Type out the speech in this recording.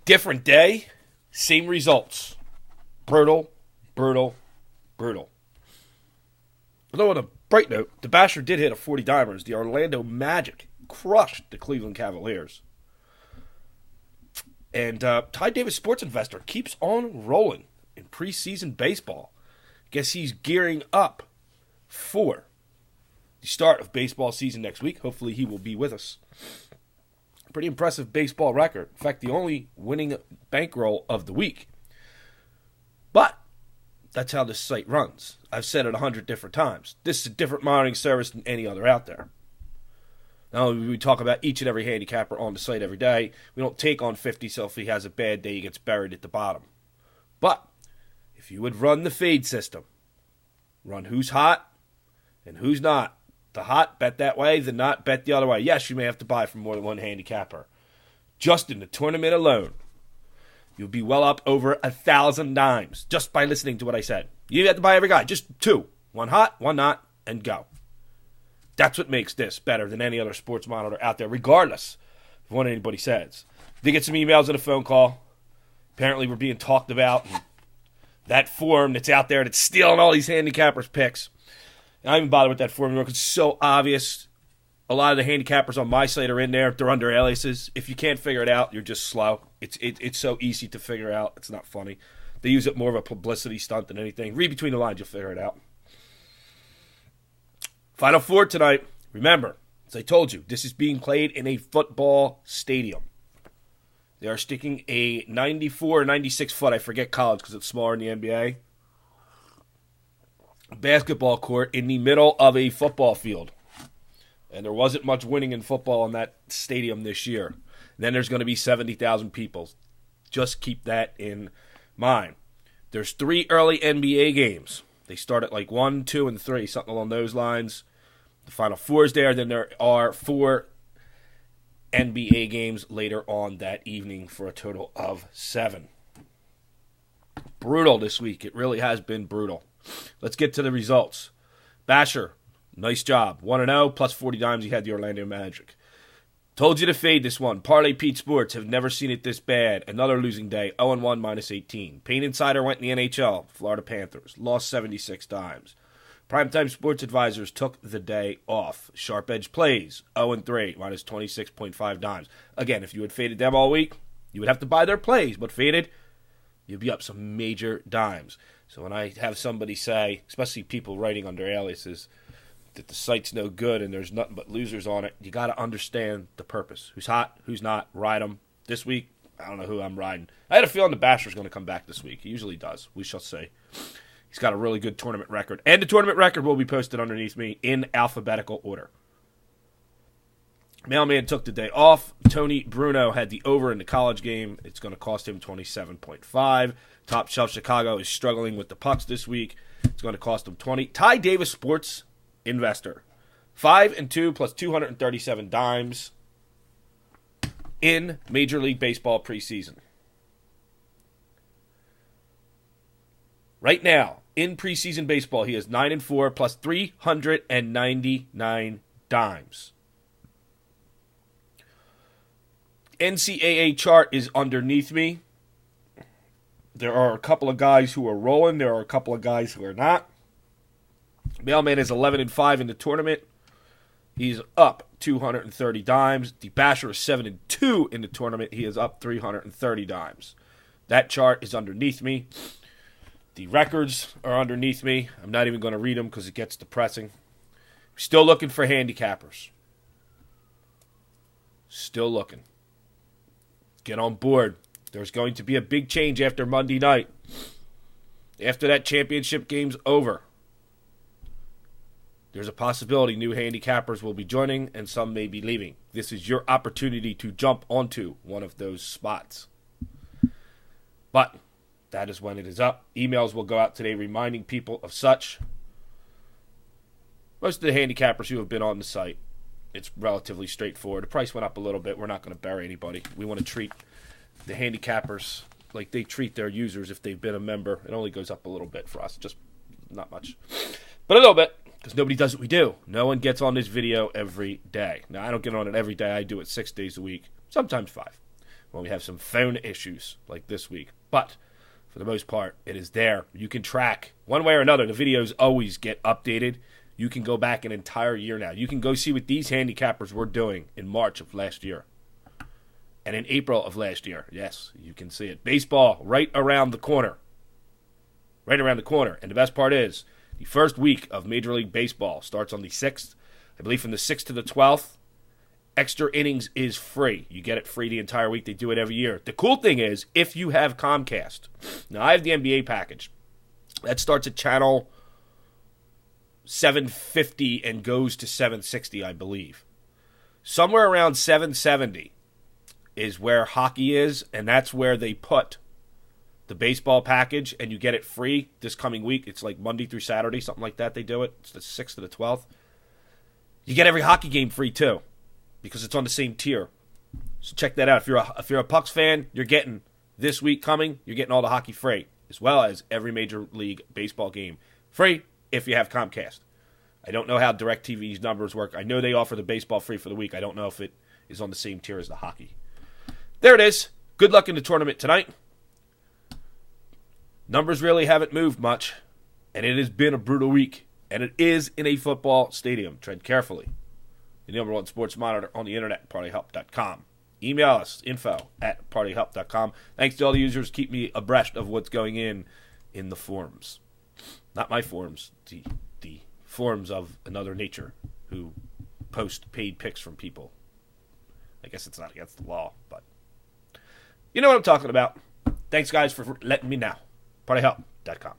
Different day, same results. Brutal, brutal, brutal. Although on a bright note, the Basher did hit a 40-dimers. The Orlando Magic crushed the Cleveland Cavaliers. And Ty Davis, sports investor, keeps on rolling in preseason baseball. Guess he's gearing up for the start of baseball season next week. Hopefully he will be with us. Pretty impressive baseball record. In fact, the only winning bankroll of the week. But that's how this site runs. I've said it 100 different times. This is a different monitoring service than any other out there. Now, we talk about each and every handicapper on the site every day. We don't take on 50, so if he has a bad day, he gets buried at the bottom. But if you would run the fade system, run who's hot and who's not. The hot, bet that way. The not, bet the other way. Yes, you may have to buy from more than one handicapper. Just in the tournament alone, you'll be well up over 1,000 dimes just by listening to what I said. You have to buy every guy. Just two. One hot, one not, and go. That's what makes this better than any other sports monitor out there, regardless of what anybody says. They get some emails and a phone call. Apparently we're being talked about. That forum that's out there that's stealing all these handicappers' picks. And I don't even bother with that forum anymore because it's so obvious. A lot of the handicappers on my site are in there. They're under aliases. If you can't figure it out, you're just slow. It's so easy to figure out. It's not funny. They use it more of a publicity stunt than anything. Read between the lines, you'll figure it out. Final four tonight. Remember, as I told you, this is being played in a football stadium. They are sticking a 94 or 96 foot, I forget college because it's smaller in the NBA, basketball court in the middle of a football field. And there wasn't much winning in football in that stadium this year. And then there's going to be 70,000 people. Just keep that in mind. There's 3 early NBA games. They start at like 1, 2, and 3, something along those lines. The Final Four is there. Then there are 4 NBA games later on that evening for a total of 7. Brutal this week. It really has been brutal. Let's get to the results. Basher, nice job. 1-0, plus 40 dimes. He had the Orlando Magic. Told you to fade this one. Parlay Pete Sports have never seen it this bad. Another losing day. 0-1, minus 18. Pain Insider went in the NHL. Florida Panthers. Lost 76 dimes. Primetime Sports Advisors took the day off. Sharp Edge Plays. 0-3, minus 26.5 dimes. Again, if you had faded them all week, you would have to buy their plays. But faded, you'd be up some major dimes. So when I have somebody say, especially people writing under aliases, that the site's no good and there's nothing but losers on it, you got to understand the purpose. Who's hot, who's not, ride them. This week, I don't know who I'm riding. I had a feeling the Basher's going to come back this week. He usually does. We shall see. He's got a really good tournament record. And the tournament record will be posted underneath me in alphabetical order. Mailman took the day off. Tony Bruno had the over in the college game. It's going to cost him 27.5. Top Shelf Chicago is struggling with the pucks this week. It's going to cost him 20. Ty Davis, sports investor. 5-2 plus 237 dimes in Major League Baseball preseason. Right now, in preseason baseball, he is 9-4 plus 399 dimes. NCAA chart is underneath me. There are a couple of guys who are rolling. There are a couple of guys who are not. Mailman is 11-5 in the tournament. He's up 230 dimes. The Basher is 7-2 in the tournament. He is up 330 dimes. That chart is underneath me. The records are underneath me. I'm not even going to read them because it gets depressing. Still looking for handicappers. Still looking. Get on board. There's going to be a big change after Monday night. After that championship game's over. There's a possibility new handicappers will be joining and some may be leaving. This is your opportunity to jump onto one of those spots. But that is when it is up. Emails will go out today reminding people of such. Most of the handicappers who have been on the site, it's relatively straightforward. The price went up a little bit. We're not going to bury anybody. We want to treat the handicappers like they treat their users if they've been a member. It only goes up a little bit for us. Just not much. But a little bit. Because nobody does what we do. No one gets on this video every day. Now, I don't get on it every day. I do it 6 days a week. Sometimes 5. when we have some phone issues like this week. But for the most part, it is there. You can track one way or another. The videos always get updated. You can go back an entire year now. You can go see what these handicappers were doing in March of last year. And in April of last year. Yes, you can see it. Baseball right around the corner. Right around the corner. And the best part is, the first week of Major League Baseball starts on the 6th. I believe from the 6th to the 12th. Extra innings is free. You get it free the entire week. They do it every year. The cool thing is, if you have Comcast. Now, I have the NBA package. That starts at channel 750 and goes to 760, I believe. Somewhere around 770 is where hockey is, and that's where they put the baseball package, and you get it free this coming week. It's like Monday through Saturday, something like that they do it. It's the 6th to the 12th. You get every hockey game free, too, because it's on the same tier. So check that out. If you're a Pucks fan, you're getting this week coming, you're getting all the hockey free, as well as every Major League Baseball game free if you have Comcast. I don't know how DirecTV's numbers work. I know they offer the baseball free for the week. I don't know if it is on the same tier as the hockey. There it is. Good luck in the tournament tonight. Numbers really haven't moved much, and it has been a brutal week, and it is in a football stadium. Tread carefully. The number one sports monitor on the internet, partyhelp.com. Email us, info@partyhelp.com. Thanks to all the users. Keep me abreast of what's going in the forums. Not my forums, the forums of another nature who post paid pics from people. I guess it's not against the law, but you know what I'm talking about. Thanks, guys, for letting me know. partyhelp.com.